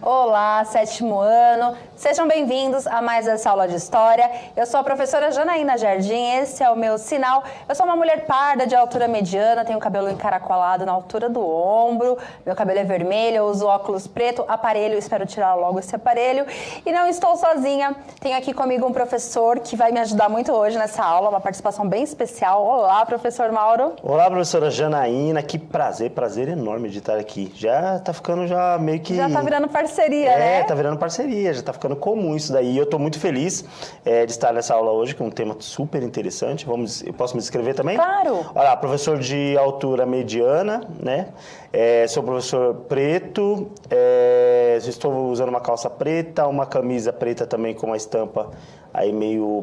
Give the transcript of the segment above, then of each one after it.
Olá, sétimo ano. Sejam bem-vindos a mais essa aula de História. Eu sou a professora Janaína Jardim, esse é o meu sinal. Eu sou uma mulher parda de altura mediana, tenho cabelo encaracolado na altura do ombro, meu cabelo é vermelho, eu uso óculos preto, aparelho, espero tirar logo esse aparelho. E não estou sozinha, tenho aqui comigo um professor que vai me ajudar muito hoje nessa aula, uma participação bem especial. Olá, professor Mauro. Olá, professora Janaína, que prazer enorme de estar aqui. Já tá ficando meio que... Já tá virando parceria, né? É, tá virando parceria, já tá ficando comum isso daí. Eu tô muito feliz de estar nessa aula hoje, com um tema super interessante. Eu posso me descrever também? Claro! Olha lá, professor de altura mediana, né? Sou professor preto, estou usando uma calça preta, uma camisa preta também com uma estampa aí meio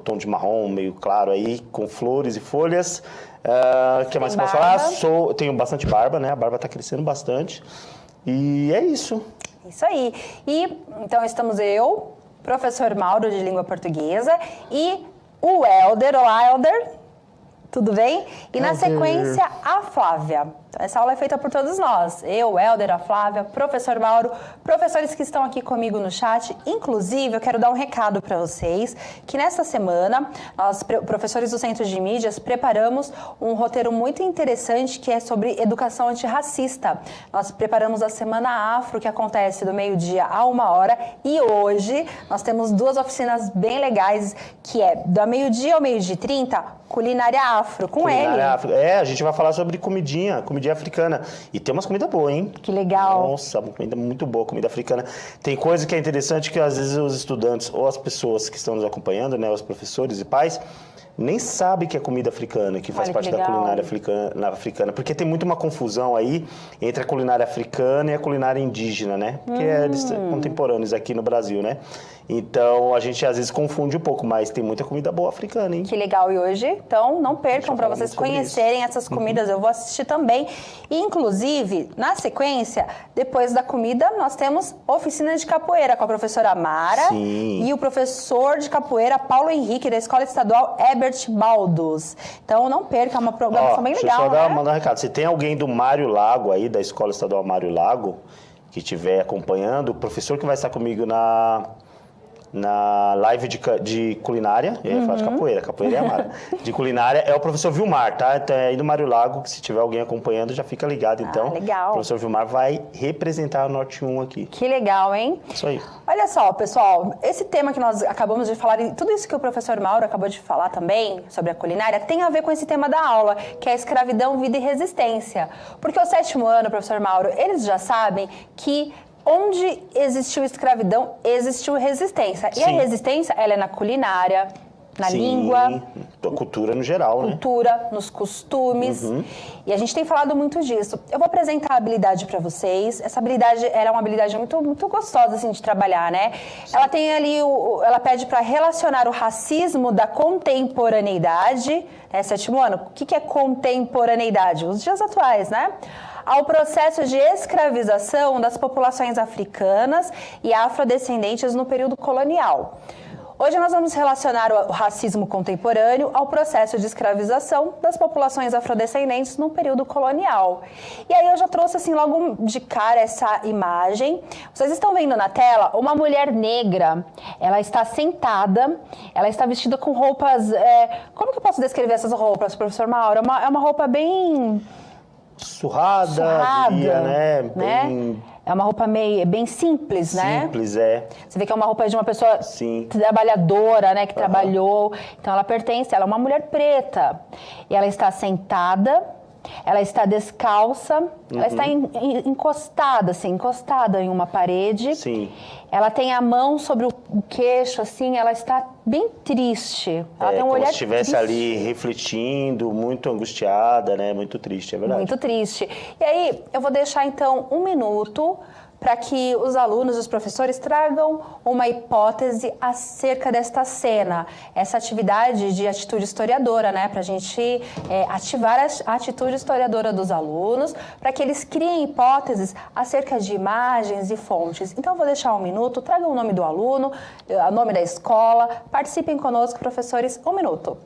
tom de marrom, meio claro aí, com flores e folhas. O que mais posso falar? Tenho bastante barba, né? A barba tá crescendo bastante. E é isso. Isso aí. E então estamos eu, professor Mauro de língua portuguesa e o Helder. Olá, Helder. Tudo bem? E na sequência, a Flávia. Então, essa aula é feita por todos nós. Eu, Helder, a Flávia, professor Mauro, professores que estão aqui comigo no chat. Inclusive, eu quero dar um recado para vocês, que nesta semana, nós, professores do Centro de Mídias, preparamos um roteiro muito interessante que é sobre educação antirracista. Nós preparamos a Semana Afro, que acontece do meio-dia a 1h, e hoje nós temos duas oficinas bem legais, que é do meio-dia ao meio-dia e 30, Culinária Afro, com ele. Afro. A gente vai falar sobre comidinha africana. E tem umas comidas boas, hein? Que legal. Nossa, uma comida muito boa, comida africana. Tem coisa que é interessante que às vezes os estudantes ou as pessoas que estão nos acompanhando, né, os professores e pais, nem sabem que é comida africana, que faz parte da culinária africana. Porque tem muito uma confusão aí entre a culinária africana e a culinária indígena, né? Que eles são contemporâneos aqui no Brasil, né? Então, a gente às vezes confunde um pouco, mas tem muita comida boa africana, hein? Que legal. E hoje, então, não percam para vocês conhecerem essas comidas. Eu vou assistir também. E, inclusive, na sequência, depois da comida, nós temos oficina de capoeira com a professora Mara. Sim. E o professor de capoeira Paulo Henrique, da Escola Estadual Herbert Baldos. Então, não perca, é uma programação bem legal, deixa eu só mandar um recado. Se tem alguém do Mário Lago aí, da Escola Estadual Mário Lago, que estiver acompanhando, o professor que vai estar comigo na live de culinária, eu ia falar de capoeira é a Mara. De culinária é o professor Vilmar, tá? Então é aí do Mário Lago, que se tiver alguém acompanhando, já fica ligado. Então, legal. O professor Vilmar vai representar a Norte 1 aqui. Que legal, hein? Isso aí. Olha só, pessoal, esse tema que nós acabamos de falar, e tudo isso que o professor Mauro acabou de falar também, sobre a culinária, tem a ver com esse tema da aula, que é a escravidão, vida e resistência. Porque o sétimo ano, professor Mauro, eles já sabem que onde existiu escravidão, existiu resistência. E a resistência, ela é na culinária, na língua. Na cultura no geral, né? Cultura, nos costumes. E a gente tem falado muito disso. Eu vou apresentar a habilidade para vocês. Essa habilidade era uma habilidade muito gostosa assim, de trabalhar, né? Sim. Ela tem ali, ela pede para relacionar o racismo da contemporaneidade, né? Sétimo ano, o que é contemporaneidade? Os dias atuais, né? Ao processo de escravização das populações africanas e afrodescendentes no período colonial. Hoje nós vamos relacionar o racismo contemporâneo ao processo de escravização das populações afrodescendentes no período colonial. E aí eu já trouxe assim logo de cara essa imagem. Vocês estão vendo na tela uma mulher negra, ela está sentada, ela está vestida com roupas... como que eu posso descrever essas roupas, professor Mauro? É uma roupa bem... Surrada, diria, né? É uma roupa bem simples, né? Simples, é. Você vê que é uma roupa de uma pessoa trabalhadora, né? Que trabalhou. Então, ela é uma mulher preta. E ela está sentada, ela está descalça, ela está encostada em uma parede. Sim. Ela tem a mão sobre o queixo, assim, ela está bem triste. Ela tem um olhar como se estivesse ali refletindo, muito angustiada, né? Muito triste, é verdade. Muito triste. E aí, eu vou deixar, então, 1 minuto para que os alunos e os professores tragam uma hipótese acerca desta cena, essa atividade de atitude historiadora, né? Para a gente ativar a atitude historiadora dos alunos, para que eles criem hipóteses acerca de imagens e fontes. Então, eu vou deixar 1 minuto, tragam o nome do aluno, o nome da escola, participem conosco, professores, 1 minuto.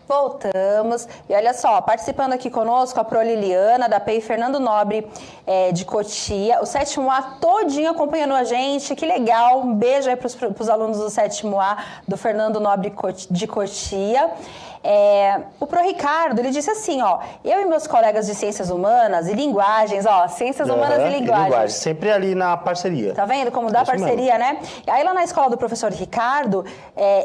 Voltamos. E olha só, participando aqui conosco a Pro Liliana, da PEI Fernando Nobre de Cotia. O 7º A todinho acompanhando a gente. Que legal. Um beijo aí para os alunos do 7º A do Fernando Nobre de Cotia. O Pro Ricardo, ele disse assim, ó, eu e meus colegas de Ciências Humanas e Linguagens, ó, Ciências Humanas e Linguagens. Sempre ali na parceria. Tá vendo como dá parceria, né? E aí lá na escola do professor Ricardo,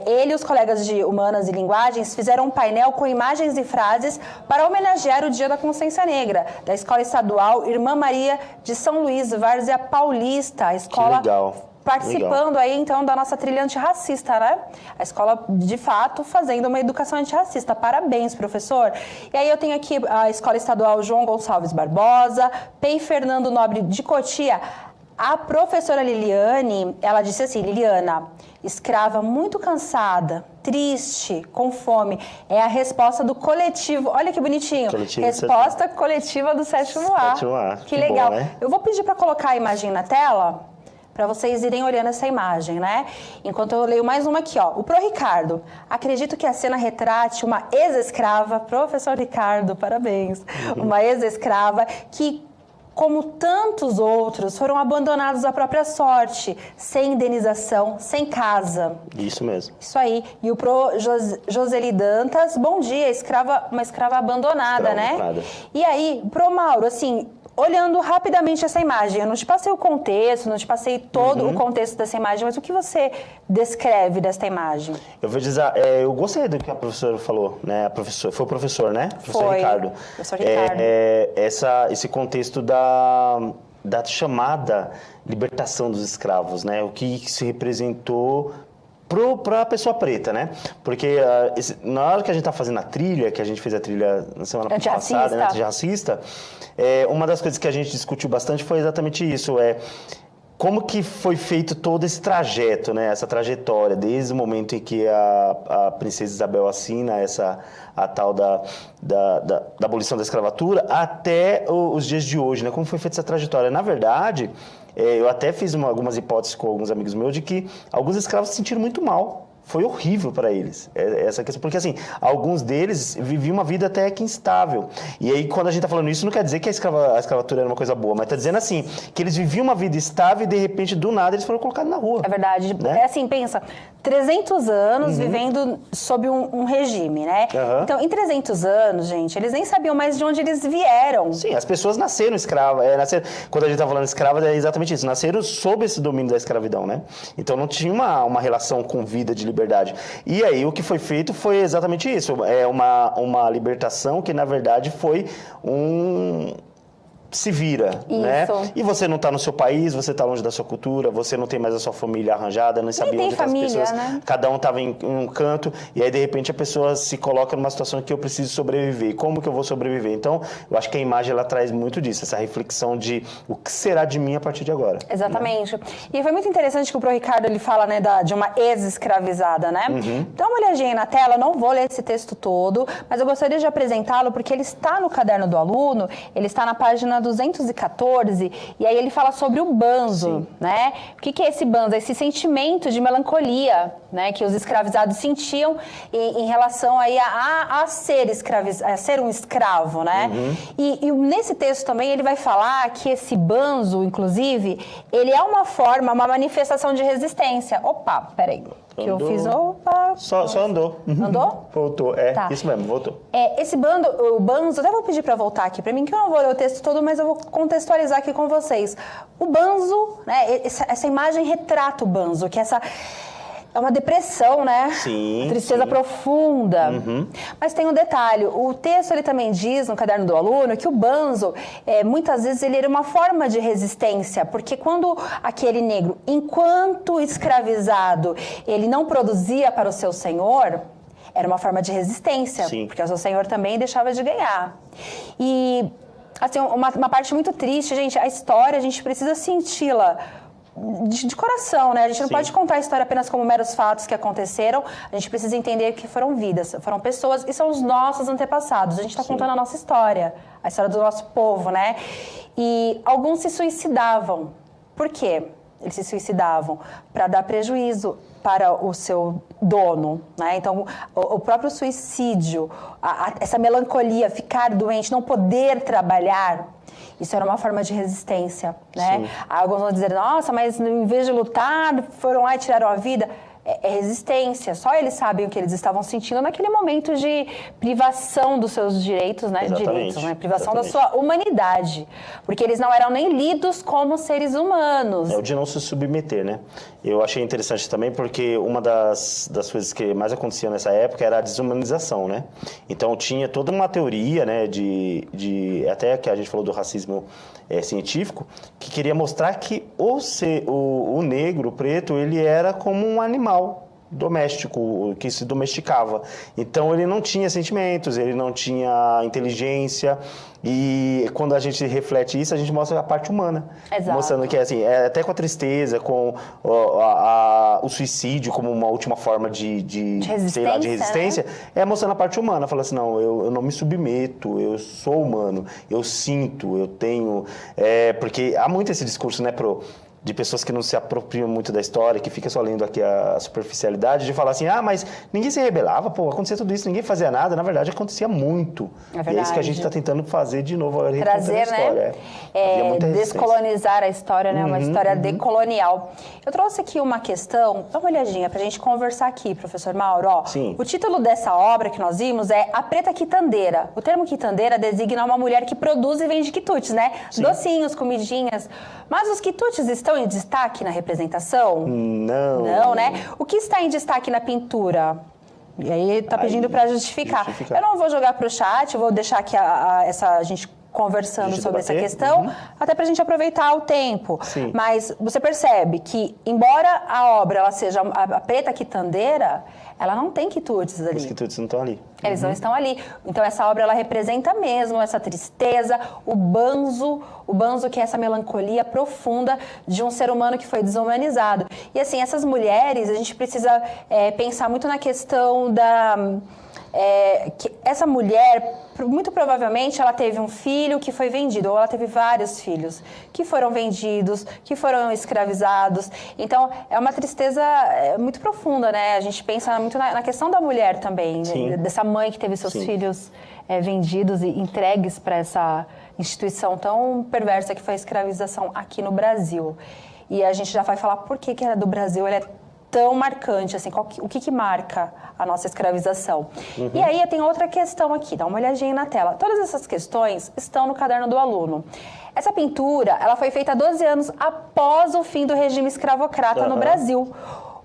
ele e os colegas de Humanas e Linguagens fizeram um painel com imagens e frases para homenagear o Dia da Consciência Negra, da Escola Estadual Irmã Maria de São Luís, Várzea Paulista, a escola... Que legal. Participando aí, então, da nossa trilha antirracista, né? A escola, de fato, fazendo uma educação antirracista. Parabéns, professor. E aí eu tenho aqui a Escola Estadual João Gonçalves Barbosa, PEI Fernando Nobre de Cotia. A professora Liliane, ela disse assim, Liliana, escrava muito cansada, triste, com fome. É a resposta do coletivo. Olha que bonitinho. Resposta coletiva do 7º A. 7º A. Que legal. Bom, né? Eu vou pedir para colocar a imagem na tela, para vocês irem olhando essa imagem, né? Enquanto eu leio mais uma aqui, ó. O Pro Ricardo. Acredito que a cena retrate uma ex-escrava, professor Ricardo, parabéns. Uma ex-escrava que, como tantos outros, foram abandonados à própria sorte, sem indenização, sem casa. Isso mesmo. Isso aí. E o Pro Joseli Dantas, bom dia, uma escrava abandonada, né? E aí, Pro Mauro, assim... Olhando rapidamente essa imagem, eu não te passei o contexto, não te passei todo o contexto dessa imagem, mas o que você descreve desta imagem? Eu vou dizer, eu gostei do que a professora falou, né? Foi o professor, né? Professor Ricardo. Professor Ricardo. Esse contexto da chamada libertação dos escravos, né? O que se representou para a pessoa preta, né? Porque na hora que a gente tá fazendo a trilha, que a gente fez a trilha na semana passada, né? Antirracista, uma das coisas que a gente discutiu bastante foi exatamente isso, como que foi feito todo esse trajeto, né? Essa trajetória, desde o momento em que a princesa Isabel assina a tal da abolição da escravatura até os dias de hoje, né? Como foi feita essa trajetória? Na verdade, eu até fiz algumas hipóteses com alguns amigos meus de que alguns escravos se sentiram muito mal. Foi horrível para eles, essa questão. Porque, assim, alguns deles viviam uma vida até que instável. E aí, quando a gente está falando isso, não quer dizer que a escravatura era uma coisa boa, mas está dizendo, assim, que eles viviam uma vida estável e, de repente, do nada, eles foram colocados na rua. É verdade. Né? É assim, pensa, 300 anos vivendo sob um regime, né? Então, em 300 anos, gente, eles nem sabiam mais de onde eles vieram. Sim, as pessoas nasceram escravas. Quando a gente está falando escravas, é exatamente isso. Nasceram sob esse domínio da escravidão, né? Então, não tinha uma relação com vida de liberdade. E aí, o que foi feito foi exatamente isso. Uma libertação que, na verdade, foi se vira, né? E você não está no seu país, você está longe da sua cultura, você não tem mais a sua família arranjada, não sabia onde família, as pessoas... Né? Cada um estava em um canto, e aí, de repente, a pessoa se coloca numa situação que eu preciso sobreviver. Como que eu vou sobreviver? Então, eu acho que a imagem, ela traz muito disso, essa reflexão de o que será de mim a partir de agora. Exatamente. Né? E foi muito interessante que o Pro Ricardo, ele fala, né, de uma ex-escravizada, né? Dá uma olhadinha aí na tela, não vou ler esse texto todo, mas eu gostaria de apresentá-lo porque ele está no caderno do aluno, ele está na página 214, e aí ele fala sobre o banzo, né? O que é esse banzo? Esse sentimento de melancolia, né, que os escravizados sentiam em relação aí a ser um escravo, né? E nesse texto também ele vai falar que esse banzo, inclusive, ele é uma manifestação de resistência. Opa, peraí. Que eu fiz, Só andou. Andou? Voltou, isso mesmo, voltou. O banzo, até vou pedir para voltar aqui para mim, que eu não vou ler o texto todo, mas eu vou contextualizar aqui com vocês. O banzo, né, essa imagem retrata o banzo, que é uma depressão, né? Sim. Tristeza profunda. Mas tem um detalhe. O texto, ele também diz, no caderno do aluno, que o banzo, muitas vezes, ele era uma forma de resistência. Porque quando aquele negro, enquanto escravizado, ele não produzia para o seu senhor, era uma forma de resistência. Sim. Porque o seu senhor também deixava de ganhar. E, assim, uma parte muito triste, gente, a história, a gente precisa senti-la de coração, né? A gente não pode contar a história apenas como meros fatos que aconteceram. A gente precisa entender que foram vidas, foram pessoas e são os nossos antepassados. A gente está contando a nossa história, a história do nosso povo, né? E alguns se suicidavam. Por quê? eles se suicidavam para dar prejuízo para o seu dono, né? Então, o próprio suicídio, essa melancolia, ficar doente, não poder trabalhar, isso era uma forma de resistência, né? Sim. Alguns vão dizer, nossa, mas em vez de lutar, foram lá e tiraram a vida. É resistência. Só eles sabem o que eles estavam sentindo naquele momento de privação dos seus direitos, né? Direitos, né? Privação da sua humanidade. Porque eles não eram nem lidos como seres humanos. É o de não se submeter, né? Eu achei interessante também porque uma das coisas que mais acontecia nessa época era a desumanização, né? Então tinha toda uma teoria, né? Até que a gente falou do racismo científico, que queria mostrar que o negro, o preto, ele era como um animal doméstico, que se domesticava. Então ele não tinha sentimentos, ele não tinha inteligência, e quando a gente reflete isso, a gente mostra a parte humana. Exato. Mostrando que assim, até com a tristeza, com o suicídio como uma última forma de resistência, né? Mostrando a parte humana, falando assim, não, eu não me submeto, eu sou humano, eu sinto, eu tenho... porque há muito esse discurso, né, de pessoas que não se apropriam muito da história, que fica só lendo aqui a superficialidade, de falar assim, mas ninguém se rebelava, acontecia tudo isso, ninguém fazia nada. Na verdade, acontecia muito. É verdade. E é isso que a gente está tentando fazer de novo, trazer, a história. Né? Descolonizar a história, né? Uma história decolonial. Eu trouxe aqui uma questão, dá uma olhadinha pra gente conversar aqui, professor Mauro. Sim. O título dessa obra que nós vimos é A Preta Quitandeira. O termo quitandeira designa uma mulher que produz e vende quitutes, né? Sim. Docinhos, comidinhas. Mas os quitutes estão em destaque na representação? Não. Não, né? O que está em destaque na pintura? E aí está pedindo para justificar. Eu não vou jogar para o chat, eu vou deixar aqui a gente conversando sobre essa questão, até para a gente aproveitar o tempo. Sim. Mas você percebe que, embora a obra ela seja a preta quitandeira, ela não tem quitutes ali. Os quitutes não estão ali. Eles não estão ali. Então, essa obra, ela representa mesmo essa tristeza, o banzo que é essa melancolia profunda de um ser humano que foi desumanizado. E, assim, essas mulheres, a gente precisa pensar muito na questão que essa mulher, muito provavelmente, ela teve um filho que foi vendido, ou ela teve vários filhos que foram vendidos, que foram escravizados. Então, é uma tristeza muito profunda, né? A gente pensa muito na questão da mulher também, né? Dessa mãe que teve seus filhos vendidos e entregues para essa instituição tão perversa que foi a escravização aqui no Brasil. E a gente já vai falar por que do Brasil ele é tão marcante, assim, o que marca a nossa escravização. E aí tem outra questão aqui, dá uma olhadinha na tela. Todas essas questões estão no caderno do aluno. Essa pintura, ela foi feita 12 anos após o fim do regime escravocrata no Brasil.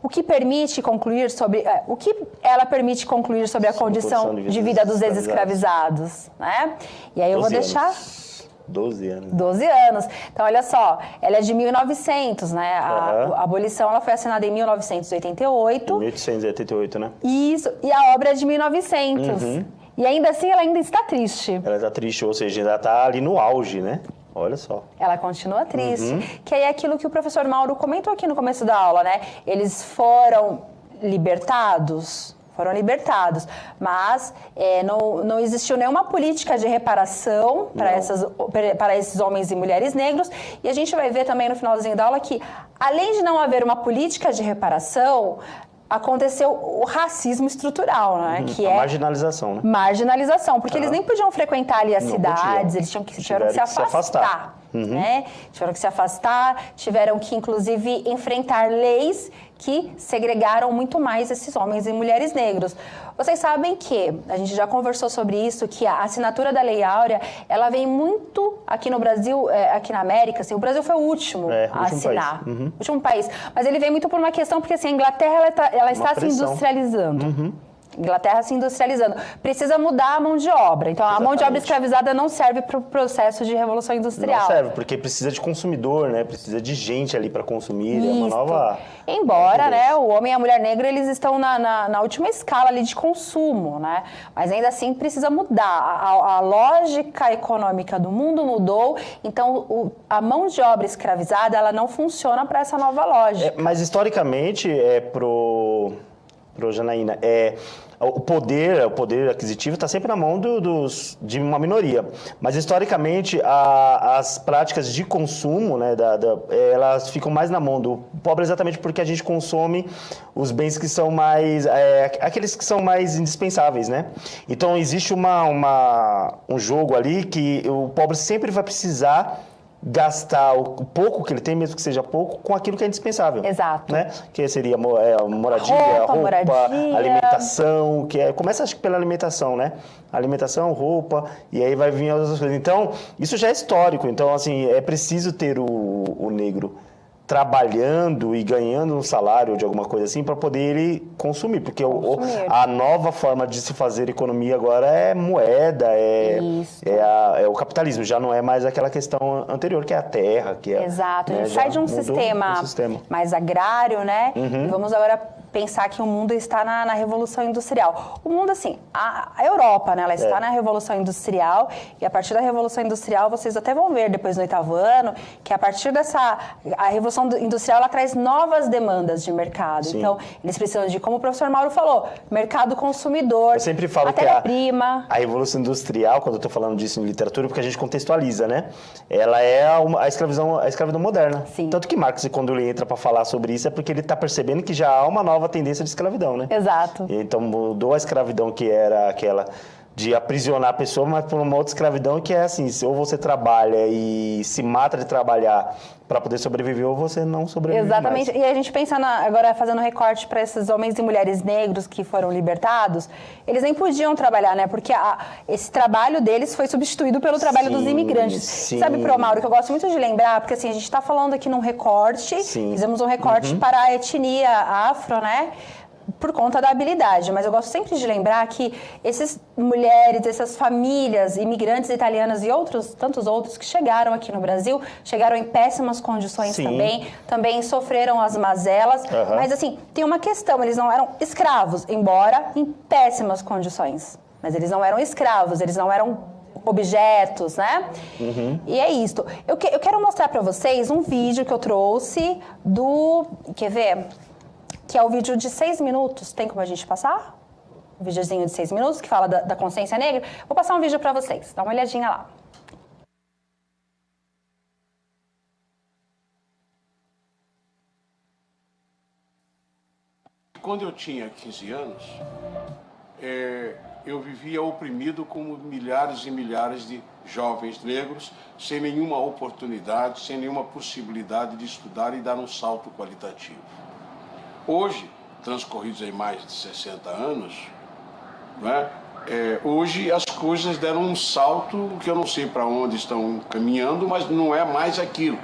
O que permite concluir sobre... o que ela permite concluir sobre a condição de vida dos ex-escravizados, né? E aí eu vou deixar... 12 anos. 12 anos. Então, olha só, ela é de 1900, né? A abolição ela foi assinada em 1988. 1888, né? Isso, e a obra é de 1900. E ainda assim, ela ainda está triste. Ela está triste, ou seja, ainda está ali no auge, né? Olha só. Ela continua triste. Que aí é aquilo que o professor Mauro comentou aqui no começo da aula, né? Eles foram libertados, mas não existiu nenhuma política de reparação para esses homens e mulheres negros. E a gente vai ver também no finalzinho da aula que, além de não haver uma política de reparação, aconteceu o racismo estrutural, né? Que a marginalização, né? Marginalização, porque eles nem podiam frequentar ali as cidades, eles tiveram que se afastar. Né? Tiveram que se afastar, tiveram que, inclusive, enfrentar leis que segregaram muito mais esses homens e mulheres negros. Vocês sabem que, a gente já conversou sobre isso, que a assinatura da Lei Áurea, ela vem muito aqui no Brasil, aqui na América, assim, o Brasil foi o último a assinar, o último país. Mas ele vem muito por uma questão, porque assim, a Inglaterra ela está se industrializando. Inglaterra se industrializando. Precisa mudar a mão de obra. Então, a mão de obra escravizada não serve para o processo de revolução industrial. Não serve, porque precisa de consumidor, né? Precisa de gente ali para consumir. É uma nova... Embora, né, o homem e a mulher negra, eles estão na última escala ali de consumo, né? Mas ainda assim precisa mudar. A lógica econômica do mundo mudou, então a mão de obra escravizada, ela não funciona para essa nova lógica. Mas historicamente, pro Janaína, o poder aquisitivo está sempre na mão de uma minoria. Mas, historicamente, as práticas de consumo, né, elas ficam mais na mão do pobre exatamente porque a gente consome os bens que são mais... aqueles que são mais indispensáveis, né? Então, existe um jogo ali que o pobre sempre vai precisar gastar o pouco que ele tem, mesmo que seja pouco, com aquilo que é indispensável. Exato. Né? Que seria moradia, roupa, alimentação, começa acho que pela alimentação, né? Alimentação, roupa, e aí vai vir outras coisas. Então, isso já é histórico. Então, assim, é preciso ter o negro trabalhando e ganhando um salário de alguma coisa assim para poder ele consumir, porque a nova forma de se fazer economia agora é moeda, é o capitalismo, já não é mais aquela questão anterior, que é a terra, que é... Exato, né, a gente sai de um sistema mais agrário, né? E vamos agora pensar que o mundo está na Revolução Industrial. O mundo, assim, a Europa, né? Ela está na Revolução Industrial e a partir da Revolução Industrial, vocês até vão ver depois no 8º ano, que a partir a Revolução Industrial, ela traz novas demandas de mercado. Sim. Então, eles precisam de, como o professor Mauro falou, mercado consumidor, eu sempre falo matéria-prima. A Revolução Industrial, quando eu estou falando disso em literatura, porque a gente contextualiza, né? Ela é a escravidão moderna. Sim. Tanto que Marx, quando ele entra para falar sobre isso, é porque ele está percebendo que já há uma nova tendência de escravidão, né? Exato. Então, mudou a escravidão que era aquela de aprisionar a pessoa, mas por uma outra escravidão que é assim, ou você trabalha e se mata de trabalhar para poder sobreviver, ou você não sobrevive. Exatamente. Mais. E a gente pensa agora fazendo recorte para esses homens e mulheres negros que foram libertados, eles nem podiam trabalhar, né? Porque esse trabalho deles foi substituído pelo trabalho dos imigrantes. Sim. Sabe, Pro Mauro, que eu gosto muito de lembrar, porque assim, a gente está falando aqui num recorte, fizemos um recorte para a etnia afro, né? Por conta da habilidade, mas eu gosto sempre de lembrar que essas mulheres, essas famílias, imigrantes italianas e tantos outros que chegaram aqui no Brasil, chegaram em péssimas condições também sofreram as mazelas, mas assim, tem uma questão, eles não eram escravos, embora em péssimas condições, mas eles não eram escravos, eles não eram objetos, né? E é isso. Eu quero mostrar para vocês um vídeo que eu trouxe quer ver? Que é o vídeo de 6 minutos. Tem como a gente passar? Um videozinho de 6 minutos que fala da consciência negra. Vou passar um vídeo para vocês. Dá uma olhadinha lá. Quando eu tinha 15 anos, eu vivia oprimido como milhares e milhares de jovens negros, sem nenhuma oportunidade, sem nenhuma possibilidade de estudar e dar um salto qualitativo. Hoje, transcorridos aí mais de 60 anos, né, hoje as coisas deram um salto que eu não sei para onde estão caminhando, mas não é mais aquilo.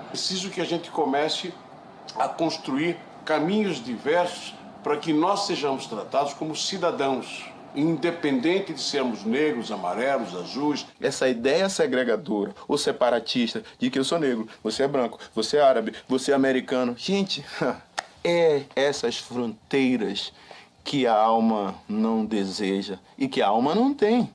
Preciso que a gente comece a construir caminhos diversos para que nós sejamos tratados como cidadãos, independente de sermos negros, amarelos, azuis. Essa ideia segregadora ou separatista de que eu sou negro, você é branco, você é árabe, você é americano. Gente, essas fronteiras que a alma não deseja e que a alma não tem.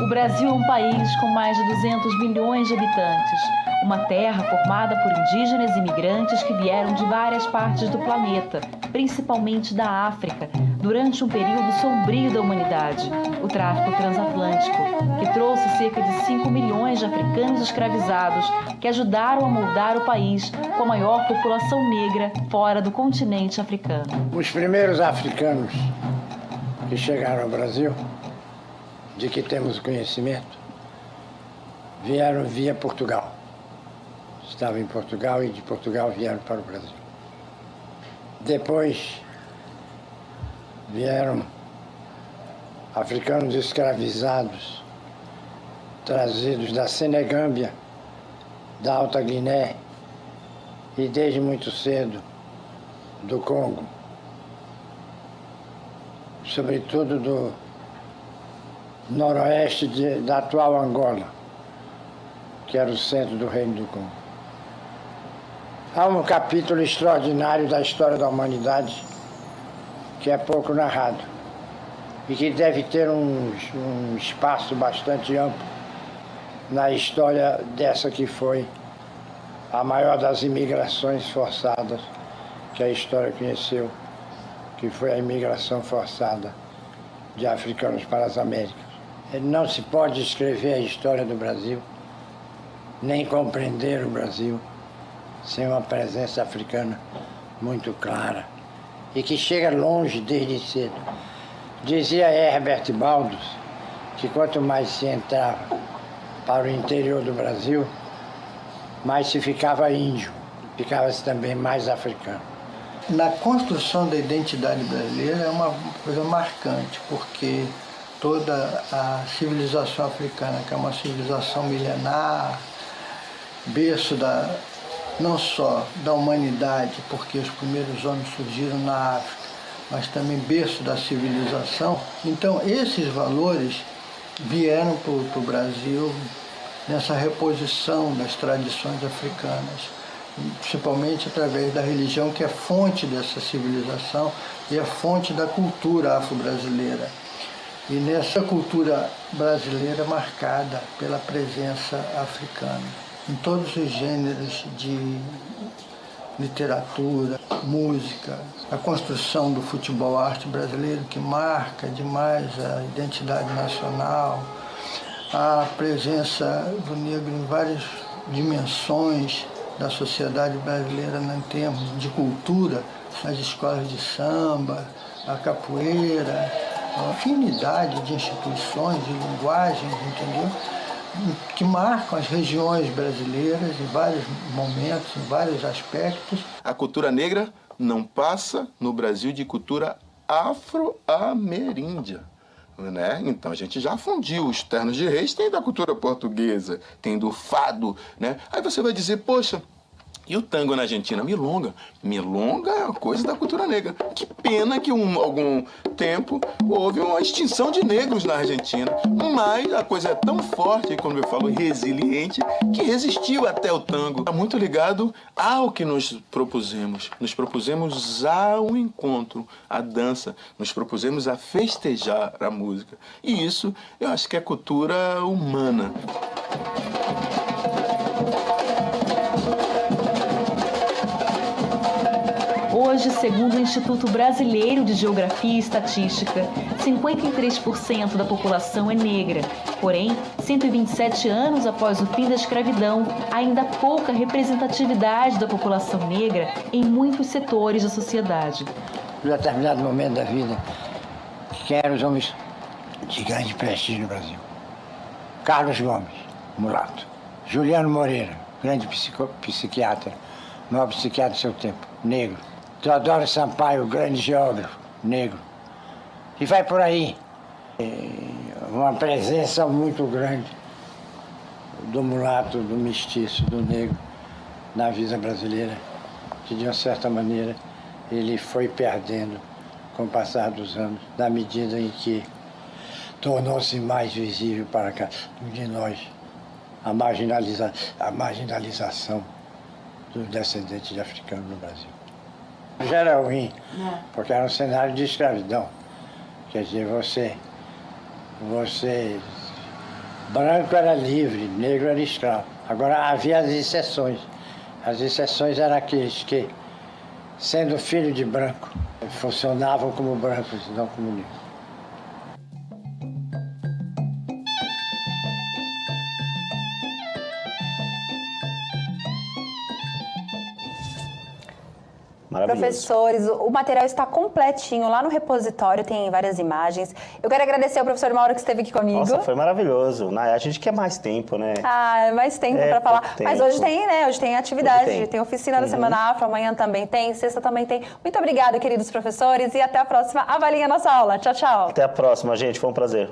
O Brasil é um país com mais de 200 milhões de habitantes, uma terra formada por indígenas e imigrantes que vieram de várias partes do planeta, principalmente da África, durante um período sombrio da humanidade, o tráfico transatlântico, que trouxe cerca de 5 milhões de africanos escravizados que ajudaram a moldar o país com a maior população negra fora do continente africano. Os primeiros africanos que chegaram ao Brasil, de que temos conhecimento, vieram via Portugal. Estavam em Portugal e de Portugal vieram para o Brasil. Depois vieram africanos escravizados, trazidos da Senegâmbia, da Alta Guiné e desde muito cedo do Congo, sobretudo do noroeste da atual Angola, que era o centro do Reino do Congo. Há um capítulo extraordinário da história da humanidade que é pouco narrado e que deve ter um espaço bastante amplo na história dessa que foi a maior das imigrações forçadas que a história conheceu, que foi a imigração forçada de africanos para as Américas. Não se pode escrever a história do Brasil, nem compreender o Brasil, sem uma presença africana muito clara e que chega longe desde cedo. Dizia Herbert Baldus que quanto mais se entrava para o interior do Brasil, mais se ficava índio, ficava-se também mais africano. Na construção da identidade brasileira é uma coisa marcante, porque toda a civilização africana, que é uma civilização milenar, berço não só da humanidade, porque os primeiros homens surgiram na África, mas também berço da civilização. Então, esses valores vieram para o Brasil nessa reposição das tradições africanas, principalmente através da religião, que é fonte dessa civilização e é fonte da cultura afro-brasileira. E nessa cultura brasileira marcada pela presença africana, em todos os gêneros de literatura, música, a construção do futebol arte brasileiro, que marca demais a identidade nacional, a presença do negro em várias dimensões da sociedade brasileira em termos de cultura, as escolas de samba, a capoeira, a infinidade de instituições e linguagens, entendeu? Que marcam as regiões brasileiras em vários momentos, em vários aspectos. A cultura negra não passa no Brasil de cultura afro-ameríndia, né? Então a gente já fundiu os ternos de reis, tem da cultura portuguesa, tem do fado, né? Aí você vai dizer, poxa, e o tango na Argentina? Milonga. Milonga é uma coisa da cultura negra. Que pena que algum tempo houve uma extinção de negros na Argentina. Mas a coisa é tão forte, como eu falo, resiliente, que resistiu até o tango. Está muito ligado ao que nos propusemos. Nos propusemos ao encontro, à dança. Nos propusemos a festejar a música. E isso eu acho que é cultura humana. Hoje, segundo o Instituto Brasileiro de Geografia e Estatística, 53% da população é negra. Porém, 127 anos após o fim da escravidão, ainda há pouca representatividade da população negra em muitos setores da sociedade. Em determinado momento da vida, quem eram os homens de grande prestígio no Brasil? Carlos Gomes, mulato. Juliano Moreira, grande psiquiatra, maior psiquiatra do seu tempo, negro. Teodoro Sampaio, grande geógrafo, negro. E vai por aí. Uma presença muito grande do mulato, do mestiço, do negro na vida brasileira, que de uma certa maneira ele foi perdendo com o passar dos anos, na medida em que tornou-se mais visível para cada um de nós a marginalização dos descendentes de africanos no Brasil. Já era ruim, porque era um cenário de escravidão. Quer dizer, você branco era livre, negro era escravo. Agora havia as exceções. As exceções eram aqueles que, sendo filho de branco, funcionavam como brancos e não como negros. Professores, o material está completinho lá no repositório, tem várias imagens. Eu quero agradecer ao professor Mauro que esteve aqui comigo. Nossa, foi maravilhoso. A gente quer mais tempo, né? Mais tempo para falar. Tempo. Mas hoje tem, né? Hoje tem atividade, tem oficina da Semana Afro, amanhã também tem, sexta também tem. Muito obrigada, queridos professores, e até a próxima. Avaliem a nossa aula. Tchau, tchau. Até a próxima, gente. Foi um prazer.